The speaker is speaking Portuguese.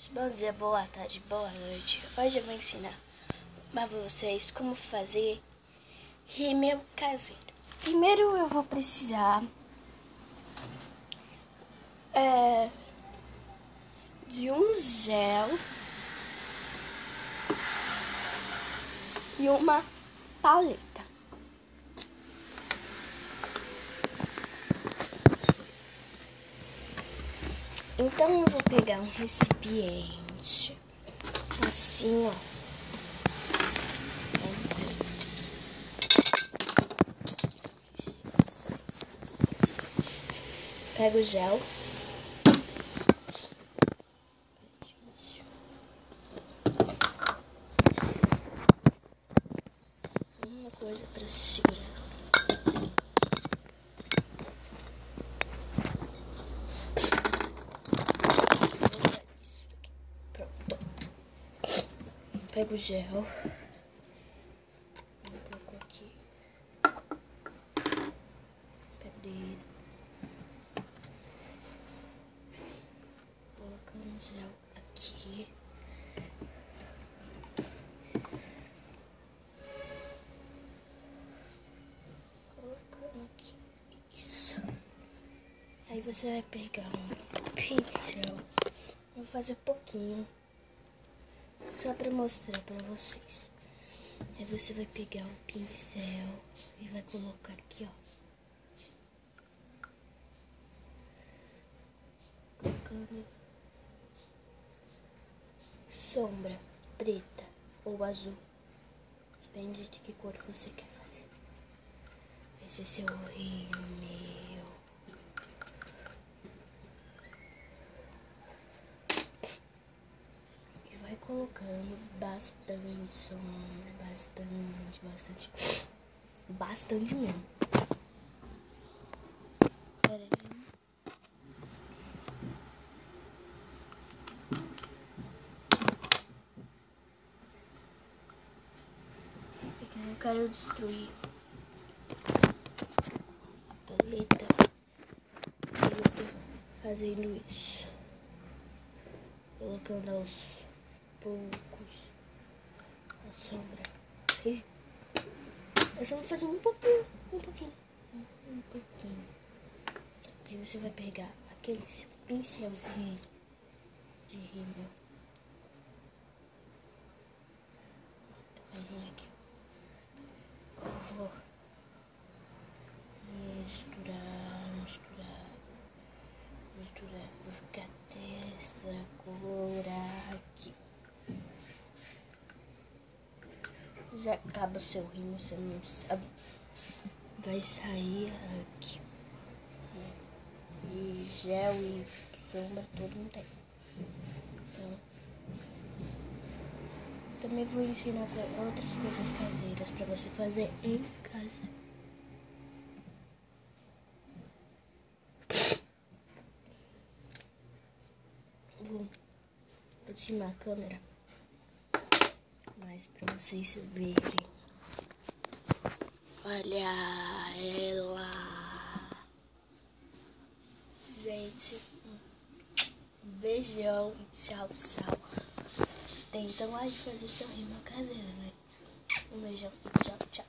Bom dia, boa tarde, boa noite. Hoje eu vou ensinar para vocês como fazer rímel caseiro. Primeiro eu vou precisar de um gel e uma paleta. Então eu vou pegar um recipiente assim, ó. Pega o gel. Uma coisa para segurar. Pego o gel, um pouco aqui, pego o dedo, colocando o gel aqui, colocando aqui, isso. Aí você vai pegar um pincel, vou fazer pouquinho. Só para mostrar para vocês. Aí você vai pegar um pincel e vai colocar aqui, ó. Colocando sombra preta ou azul. Depende de que cor você quer fazer. Esse é seu rímel. Vai colocando bastante sombra, bastante mesmo. Pera aí. Porque eu não quero destruir a paleta. Eu tô fazendo isso, colocando aos poucos a sombra. Eu só vou fazer um pouquinho. Aí você vai pegar aquele seu pincelzinho de rímel. Vai vir aqui. Eu vou misturar. Vou ficar até essa cor aqui. Já acaba o seu rímel, você não sabe. Vai sair aqui. E gel e sombra todo não tem. Então, também vou ensinar outras coisas caseiras para você fazer em casa. Vou aproximar a câmera mais para vocês verem. Olha ela. Gente, beijão e tchau. Tentam aí fazer seu rímel caseiro, né? Um beijão e tchau.